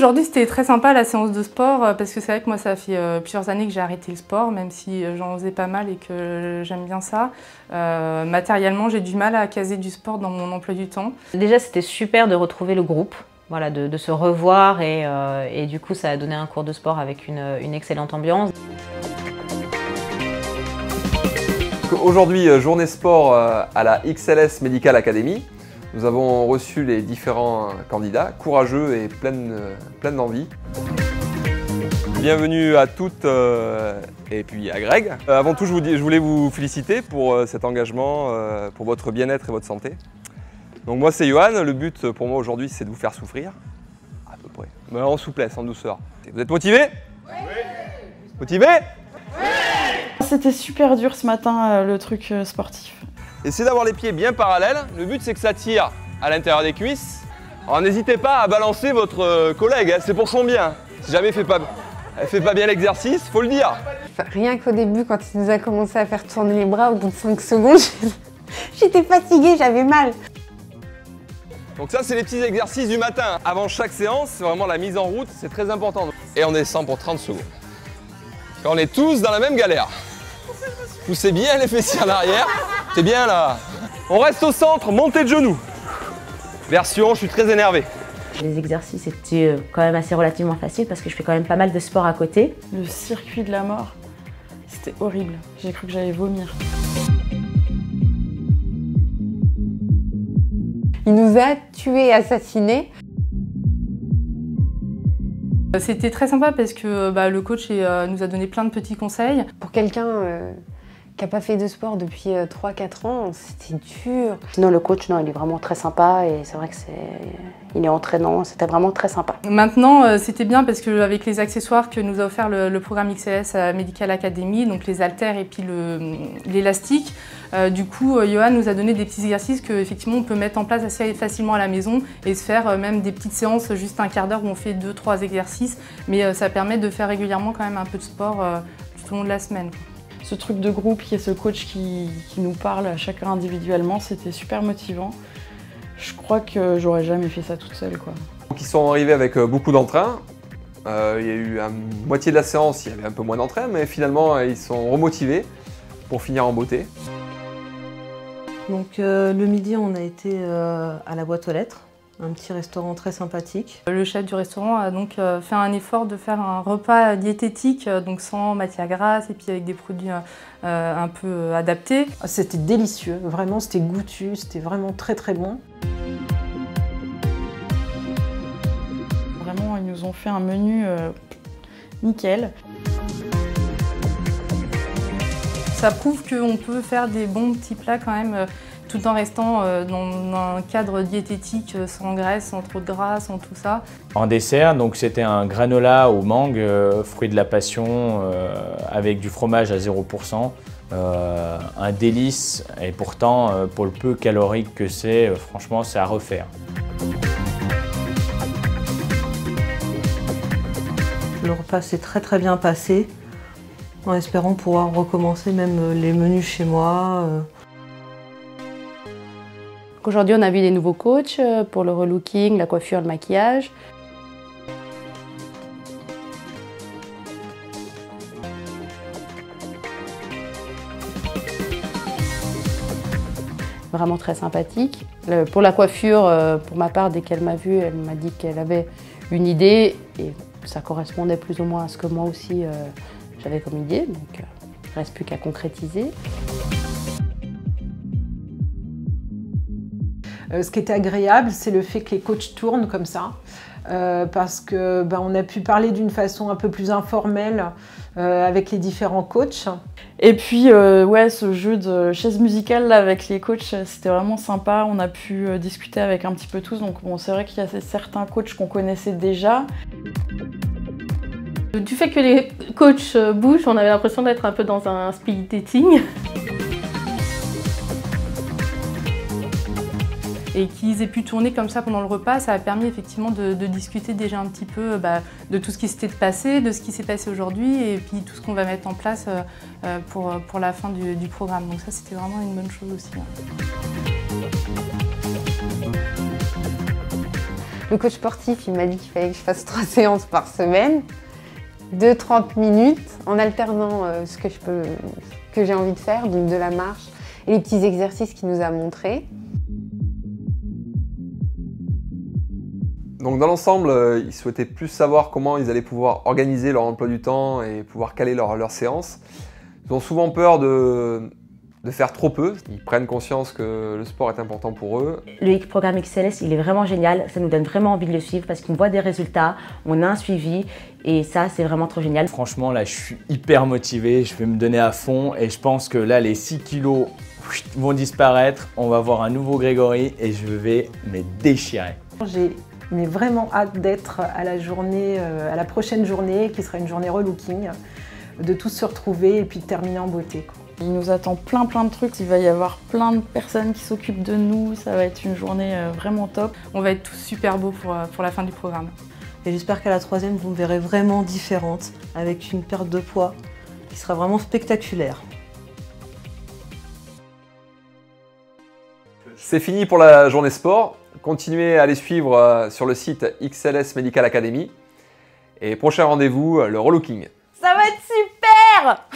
aujourd'hui c'était très sympa la séance de sport parce que c'est vrai que moi ça fait plusieurs années que j'ai arrêté le sport, même si j'en faisais pas mal et que j'aime bien ça. Matériellement j'ai du mal à caser du sport dans mon emploi du temps. Déjà c'était super de retrouver le groupe, voilà, de se revoir et du coup ça a donné un cours de sport avec une excellente ambiance. Aujourd'hui, journée sport à la XLS Medical Academy. Nous avons reçu les différents candidats, courageux et pleins d'envie. Bienvenue à toutes et puis à Greg. Avant tout, je voulais vous féliciter pour cet engagement, pour votre bien-être et votre santé. Donc moi c'est Johan, le but pour moi aujourd'hui c'est de vous faire souffrir, à peu près, mais en souplesse, en douceur. Vous êtes motivés? Oui. Motivés? Oui. C'était super dur ce matin le truc sportif. Essayez d'avoir les pieds bien parallèles, le but c'est que ça tire à l'intérieur des cuisses. Alors n'hésitez pas à balancer votre collègue, hein, c'est pour son bien. Si jamais elle fait pas bien l'exercice, faut le dire. Rien qu'au début quand il nous a commencé à faire tourner les bras au bout de 5 secondes, j'étais fatiguée, j'avais mal. Donc ça c'est les petits exercices du matin. Avant chaque séance, c'est vraiment la mise en route, c'est très important. Et on descend pour 30 secondes. Quand on est tous dans la même galère. Poussez bien les fessiers en arrière. C'est bien là. On reste au centre, montée de genoux. Version, je suis très énervé. Les exercices étaient quand même assez relativement faciles parce que je fais quand même pas mal de sport à côté. Le circuit de la mort, c'était horrible. J'ai cru que j'allais vomir. Il nous a tués, assassinés. C'était très sympa parce que le coach nous a donné plein de petits conseils. Pour quelqu'un qui n'a pas fait de sport depuis 3-4 ans, c'était dur. Sinon le coach, non, il est vraiment très sympa et c'est vrai que il est entraînant, c'était vraiment très sympa. Maintenant, c'était bien parce qu'avec les accessoires que nous a offert le programme XLS Medical Academy, donc les haltères et puis l'élastique, du coup, Johan nous a donné des petits exercices qu'effectivement on peut mettre en place assez facilement à la maison et se faire même des petites séances, juste un quart d'heure où on fait 2-3 exercices, mais ça permet de faire régulièrement quand même un peu de sport tout au long de la semaine. Ce truc de groupe, il y a ce coach qui nous parle à chacun individuellement, c'était super motivant. Je crois que j'aurais jamais fait ça toute seule, quoi. Donc ils sont arrivés avec beaucoup d'entrain. Il y a eu moitié de la séance, il y avait un peu moins d'entrain, mais finalement ils sont remotivés pour finir en beauté. Donc le midi, on a été à la boîte aux lettres, un petit restaurant très sympathique. Le chef du restaurant a donc fait un effort de faire un repas diététique, donc sans matière grasse et puis avec des produits un peu adaptés. C'était délicieux, vraiment c'était goûtu, c'était vraiment très très bon. Vraiment, ils nous ont fait un menu nickel. Ça prouve qu'on peut faire des bons petits plats quand même, tout en restant dans un cadre diététique sans graisse, sans trop de gras, sans tout ça. En dessert, donc c'était un granola aux mangues, fruit de la passion, avec du fromage à 0%. Un délice et pourtant, pour le peu calorique que c'est, franchement, c'est à refaire. Le repas s'est très bien passé, en espérant pouvoir recommencer même les menus chez moi. Aujourd'hui, on a vu des nouveaux coachs pour le relooking, la coiffure, le maquillage. Vraiment très sympathique. Pour la coiffure, pour ma part, dès qu'elle m'a vue, elle m'a dit qu'elle avait une idée et ça correspondait plus ou moins à ce que moi aussi j'avais comme idée. Donc, il ne reste plus qu'à concrétiser. Ce qui était agréable, c'est le fait que les coachs tournent comme ça, parce que on a pu parler d'une façon un peu plus informelle avec les différents coachs. Et puis, ouais, ce jeu de chaise musicale là, avec les coachs, c'était vraiment sympa. On a pu discuter avec un petit peu tous. Donc, bon, c'est vrai qu'il y a certains coachs qu'on connaissait déjà. Du fait que les coachs bougent, on avait l'impression d'être un peu dans un speed dating. Et qu'ils aient pu tourner comme ça pendant le repas, ça a permis effectivement de discuter déjà un petit peu de tout ce qui s'était passé, de ce qui s'est passé aujourd'hui et puis tout ce qu'on va mettre en place pour la fin du programme. Donc ça, c'était vraiment une bonne chose aussi. Le coach sportif, il m'a dit qu'il fallait que je fasse 3 séances par semaine, de 30 minutes, en alternant ce que j'ai envie de faire, donc de la marche et les petits exercices qu'il nous a montrés. Donc dans l'ensemble, ils souhaitaient plus savoir comment ils allaient pouvoir organiser leur emploi du temps et pouvoir caler leurs séances. Ils ont souvent peur de faire trop peu. Ils prennent conscience que le sport est important pour eux. Le programme XLS, il est vraiment génial. Ça nous donne vraiment envie de le suivre parce qu'on voit des résultats, on a un suivi et ça, c'est vraiment trop génial. Franchement, là, je suis hyper motivé. Je vais me donner à fond et je pense que là, les 6 kilos vont disparaître. On va voir un nouveau Grégory et je vais me déchirer. J'ai vraiment hâte d'être à la prochaine journée, qui sera une journée relooking, de tous se retrouver et puis de terminer en beauté, quoi. Il nous attend plein de trucs, il va y avoir plein de personnes qui s'occupent de nous, ça va être une journée vraiment top. On va être tous super beaux pour la fin du programme. Et j'espère qu'à la 3e, vous me verrez vraiment différente, avec une perte de poids qui sera vraiment spectaculaire. C'est fini pour la journée sport. Continuez à les suivre sur le site XLS Medical Academy. Et prochain rendez-vous, le relooking. Ça va être super!